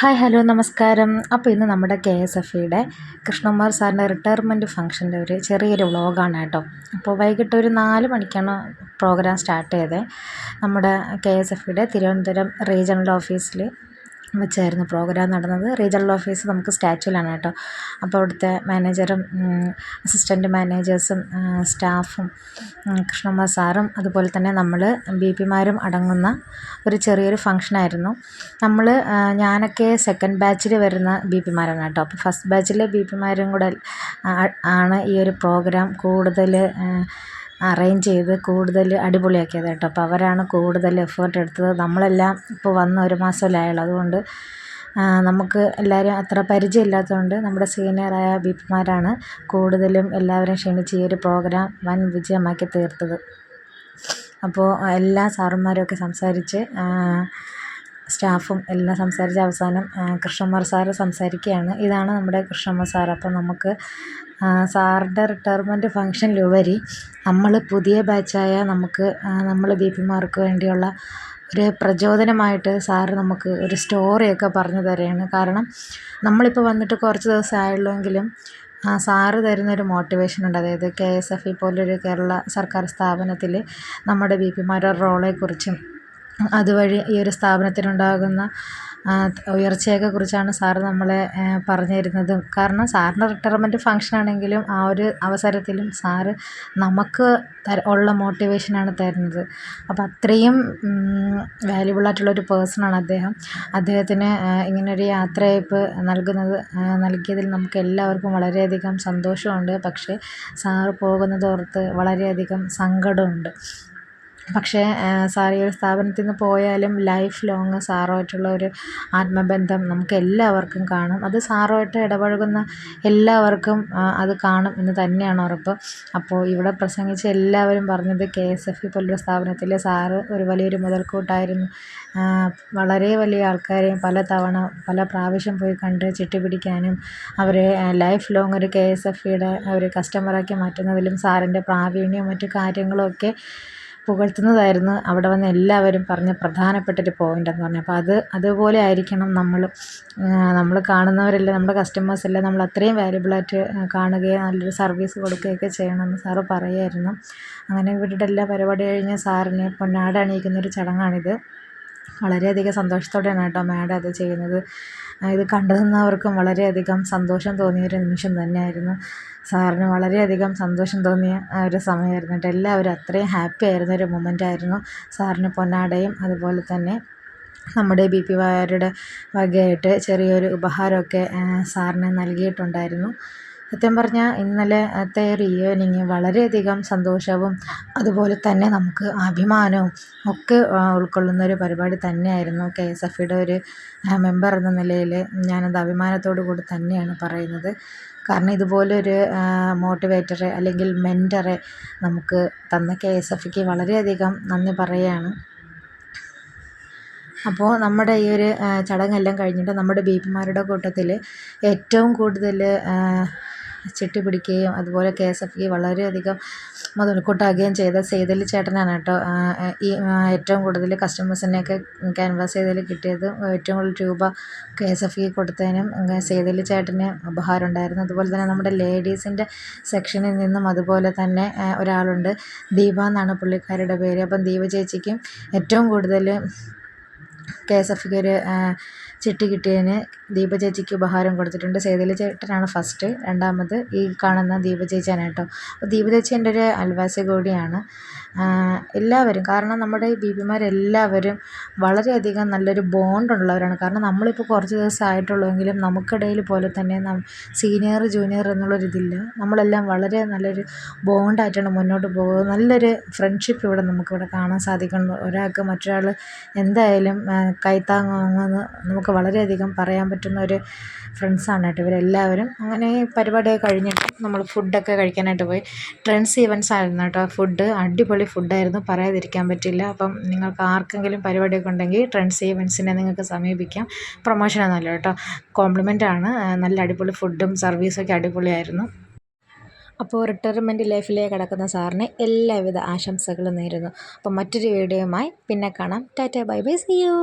Hi hello നമസ്കാരം. അപ്പോൾ ഇന്ന് നമ്മുടെ KSFEയുടെ കൃഷ്ണകുമാർ സാറിൻ്റെ റിട്ടയർമെൻറ്റ് ഫംഗ്ഷൻ്റെ ഒരു ചെറിയൊരു വ്ളോഗാണ് കേട്ടോ. അപ്പോൾ വൈകിട്ട് ഒരു 4 മണിക്കാണ് പ്രോഗ്രാം സ്റ്റാർട്ട് ചെയ്തത്. നമ്മുടെ KSFEയുടെ തിരുവനന്തപുരം റീജിയണൽ ഓഫീസിൽ വെച്ചായിരുന്നു പ്രോഗ്രാം നടന്നത്. റീജിയണൽ ഓഫീസ് നമുക്ക് സ്റ്റാച്യൂലാണ് കേട്ടോ. അപ്പോൾ അവിടുത്തെ മാനേജറും അസിസ്റ്റൻറ്റ് മാനേജേഴ്സും സ്റ്റാഫും കൃഷ്ണകുമാർ സാറും അതുപോലെ തന്നെ നമ്മൾ BP-മാരും അടങ്ങുന്ന ഒരു ചെറിയൊരു ഫംഗ്ഷനായിരുന്നു. ഞാനൊക്കെ സെക്കൻഡ് ബാച്ചിൽ വരുന്ന BP-മാരാണ് കേട്ടോ. അപ്പോൾ ഫസ്റ്റ് ബാച്ചിലെ BP-മാരും കൂടെ ആണ് ഈ ഒരു പ്രോഗ്രാം കൂടുതൽ അറേഞ്ച് ചെയ്ത് കൂടുതൽ അടിപൊളിയാക്കിയത് കേട്ടോ. അപ്പോൾ അവരാണ് കൂടുതൽ എഫേർട്ട് എടുത്തത്. നമ്മളെല്ലാം ഇപ്പോൾ വന്ന് 1 മാസമല്ലേ ആയുള്ളൂ. അതുകൊണ്ട് നമുക്ക് എല്ലാവരും അത്ര പരിചയമില്ലാത്തതുകൊണ്ട് നമ്മുടെ സീനിയറായ BP-മാരാണ് കൂടുതലും എല്ലാവരെയും ക്ഷണിച്ച് ഈ ഒരു പ്രോഗ്രാം വൻ വിജയമാക്കി തീർത്തത്. അപ്പോൾ എല്ലാ സാറന്മാരുമൊക്കെ സംസാരിച്ച് സ്റ്റാഫും എല്ലാം സംസാരിച്ച് അവസാനം കൃഷ്ണകുമാർ സാറ് സംസാരിക്കുകയാണ്. ഇതാണ് നമ്മുടെ കൃഷ്ണകുമാർ സാർ. അപ്പോൾ നമുക്ക് സാറിൻ്റെ റിട്ടയർമെൻറ്റ് ഫംഗ്ഷനിലുപരി നമ്മൾ പുതിയ ബാച്ചായ നമ്മൾ BP-മാർക്ക് വേണ്ടിയുള്ള ഒരു പ്രചോദനമായിട്ട് സാറ് നമുക്ക് ഒരു സ്റ്റോറിയൊക്കെ പറഞ്ഞു തരികയാണ്. കാരണം നമ്മളിപ്പോൾ വന്നിട്ട് കുറച്ച് ദിവസം ആയുള്ളൂവെങ്കിലും സാറ് തരുന്നൊരു മോട്ടിവേഷനുണ്ട്. അതായത് KSFE പോലൊരു കേരള സർക്കാർ സ്ഥാപനത്തിൽ നമ്മുടെ BP-മാരുടെ റോളെക്കുറിച്ചും അതുവഴി ഈ ഒരു സ്ഥാപനത്തിനുണ്ടാകുന്ന ഉയർച്ചയെക്കുറിച്ചാണ് സാറ് നമ്മളെ പറഞ്ഞു തരുന്നതും. കാരണം സാറിൻ്റെ റിട്ടയർമെൻറ്റ് ഫംഗ്ഷനാണെങ്കിലും ആ ഒരു അവസരത്തിലും സാറ് നമുക്ക് ഉള്ള മോട്ടിവേഷനാണ് തരുന്നത്. അപ്പോൾ അത്രയും വാല്യുബിളായിട്ടുള്ളൊരു പേഴ്സണാണ് അദ്ദേഹം. അദ്ദേഹത്തിന് ഇങ്ങനൊരു യാത്രയയപ്പ് നൽകിയതിൽ നമുക്ക് എല്ലാവർക്കും വളരെയധികം സന്തോഷമുണ്ട്. പക്ഷേ സാറ് പോകുന്നതോർത്ത് വളരെയധികം സങ്കടമുണ്ട്. പക്ഷേ സാർ ഈ ഒരു സ്ഥാപനത്തിൽ നിന്ന് പോയാലും ലൈഫ് ലോങ് സാറുമായിട്ടുള്ള ഒരു ആത്മബന്ധം നമുക്ക് എല്ലാവർക്കും കാണും. അത് സാറുമായിട്ട് ഇടപഴകുന്ന എല്ലാവർക്കും അത് കാണും എന്ന് തന്നെയാണ് ഉറപ്പ്. അപ്പോൾ ഇവിടെ പ്രസംഗിച്ച എല്ലാവരും പറഞ്ഞത് KSFE പോലൊരു സ്ഥാപനത്തിൽ സാറ് ഒരു വലിയൊരു മുതൽക്കൂട്ടായിരുന്നു. വളരെ വലിയ ആൾക്കാരെയും പല പ്രാവശ്യം പോയി കണ്ട് ചിട്ടി പിടിക്കാനും അവരെ ലൈഫ് ലോങ് ഒരു KSFEയുടെ ഒരു കസ്റ്റമറാക്കി മാറ്റുന്നതിലും സാറിൻ്റെ പ്രാവീണ്യവും മറ്റു കാര്യങ്ങളുമൊക്കെ പുകഴ്ത്തുന്നതായിരുന്നു അവിടെ വന്ന് എല്ലാവരും പറഞ്ഞ പ്രധാനപ്പെട്ടൊരു പോയിൻ്റെന്ന് പറഞ്ഞാൽ. അപ്പോൾ അതുപോലെ ആയിരിക്കണം നമ്മൾ കാണുന്നവരെല്ലാം നമ്മുടെ കസ്റ്റമേഴ്സെല്ലാം നമ്മൾ അത്രയും വാല്യുബിളായിട്ട് കാണുകയും നല്ലൊരു സർവീസ് കൊടുക്കുകയൊക്കെ ചെയ്യണമെന്ന് സാറ് പറയുമായിരുന്നു. അങ്ങനെ ഇവരുടെ എല്ലാ പരിപാടി കഴിഞ്ഞ് സാറിനെ പൊന്നാട അണിയിക്കുന്നൊരു ചടങ്ങാണിത്. വളരെയധികം സന്തോഷത്തോടെയാണ് കേട്ടോ മാഡം അത് ചെയ്യുന്നത്. ഇത് കണ്ടു നിന്നവർക്കും വളരെയധികം സന്തോഷം തോന്നിയൊരു നിമിഷം തന്നെയായിരുന്നു. സാറിന് വളരെയധികം സന്തോഷം തോന്നിയ ഒരു സമയമായിരുന്നു കേട്ടോ. എല്ലാവരും അത്രയും ഹാപ്പി ആയിരുന്ന ഒരു മൊമെൻ്റായിരുന്നു. സാറിന് പൊന്നാടയും അതുപോലെ തന്നെ നമ്മുടെ BP-മാരുടെ വകയായിട്ട് ചെറിയൊരു ഉപഹാരമൊക്കെ സാറിന് നൽകിയിട്ടുണ്ടായിരുന്നു. സത്യം പറഞ്ഞാൽ ഇന്നലത്തെ ഒരു ഈവനിങ് വളരെയധികം സന്തോഷവും അതുപോലെ തന്നെ നമുക്ക് അഭിമാനവും ഒക്കെ ഉൾക്കൊള്ളുന്നൊരു പരിപാടി തന്നെയായിരുന്നു. KSFEയുടെ ഒരു മെമ്പർ എന്ന നിലയിൽ ഞാനത് അഭിമാനത്തോടു കൂടി തന്നെയാണ് പറയുന്നത്. കാരണം ഇതുപോലൊരു മോട്ടിവേറ്ററെ അല്ലെങ്കിൽ മെൻറ്ററെ നമുക്ക് തന്ന KSFEക്ക് വളരെയധികം നന്ദി പറയുകയാണ്. അപ്പോൾ നമ്മുടെ ഈ ഒരു ചടങ്ങെല്ലാം കഴിഞ്ഞിട്ട് നമ്മുടെ BP-മാരുടെ കൂട്ടത്തിൽ ഏറ്റവും കൂടുതൽ ചിട്ടി പിടിക്കുകയും അതുപോലെ KSFEക്ക് വളരെയധികം മുതൽക്കൂട്ടാകുകയും ചെയ്ത സെയ്തലി ചേട്ടനാണ് കേട്ടോ. ഈ ഏറ്റവും കൂടുതൽ കസ്റ്റമേഴ്സിനെയൊക്കെ ക്യാൻവാസ് ചെയ്തതിൽ കിട്ടിയതും ഏറ്റവും കൂടുതൽ രൂപ KSFEക്ക് കൊടുത്തതിനും സെയ്തലി ചേട്ടന് ഉപഹാരം ഉണ്ടായിരുന്നു. അതുപോലെ തന്നെ നമ്മുടെ ലേഡീസിൻ്റെ സെക്ഷനിൽ നിന്നും അതുപോലെ തന്നെ ഒരാളുണ്ട്, ദീപ എന്നാണ് പുള്ളിക്കാരുടെ പേര്. അപ്പം ദീപ ചേച്ചിക്കും ഏറ്റവും കൂടുതൽ KSFEക്ക് ഒരു ചിട്ടി കിട്ടിയതിന് ദീപ ചേച്ചിക്ക് ഉപഹാരം കൊടുത്തിട്ടുണ്ട്. സെയ്തലി ചേട്ടനാണ് ഫസ്റ്റ്, രണ്ടാമത് ഈ കാണുന്ന ദീപ ചേച്ചിയാണ് കേട്ടോ. അപ്പോൾ ദീപ ചേച്ചി എൻ്റെ ഒരു അയൽവാസി കൂടിയാണ്. എല്ലാവരും കാരണം നമ്മുടെ ഈ BP-മാരെല്ലാവരും വളരെയധികം നല്ലൊരു ബോണ്ടുള്ളവരാണ്. കാരണം നമ്മളിപ്പോൾ കുറച്ച് ദിവസം ആയിട്ടുള്ളൂവെങ്കിലും നമുക്കിടയിൽ പോലെ തന്നെ സീനിയർ ജൂനിയർ എന്നുള്ളൊരിതില്ല. നമ്മളെല്ലാം വളരെ നല്ലൊരു ബോണ്ടായിട്ടാണ് മുന്നോട്ട് പോകുന്നത്. നല്ലൊരു ഫ്രണ്ട്ഷിപ്പ് ഇവിടെ നമുക്കിവിടെ കാണാൻ സാധിക്കുന്നു. ഒരാൾക്ക് മറ്റൊരാൾ എന്തായാലും കൈത്താങ്ങുമെന്ന് നമുക്ക് വളരെയധികം പറയാൻ പറ്റുന്ന ഒരു ഫ്രണ്ട്സാണ് കേട്ടോ ഇവരെല്ലാവരും. അങ്ങനെ പരിപാടിയൊക്കെ കഴിഞ്ഞിട്ട് നമ്മൾ ഫുഡൊക്കെ കഴിക്കാനായിട്ട് പോയി. ട്രെൻഡ്സ് ഈവൻറ്റ്സ് ആയിരുന്നു കേട്ടോ. ഫുഡ് അടിപൊളി ഫുഡായിരുന്നു, പറയാതിരിക്കാൻ പറ്റില്ല. അപ്പം നിങ്ങൾക്ക് ആർക്കെങ്കിലും പരിപാടിയൊക്കെ ഉണ്ടെങ്കിൽ ട്രെൻഡ്സ് ഈവൻറ്റ്സിനെ നിങ്ങൾക്ക് സമീപിക്കാം. പ്രൊമോഷനൊന്നുമല്ല കേട്ടോ, കോംപ്ലിമെൻ്റാണ്. നല്ല അടിപൊളി ഫുഡും സർവീസൊക്കെ അടിപൊളിയായിരുന്നു. അപ്പോൾ റിട്ടയർമെൻറ്റ് ലൈഫിലേക്ക് കടക്കുന്ന സാറിന് എല്ലാവിധ ആശംസകളും നേരുന്നു. അപ്പോൾ മറ്റൊരു വീഡിയോയുമായി പിന്നെ കാണാം. Tata bye bye, see U.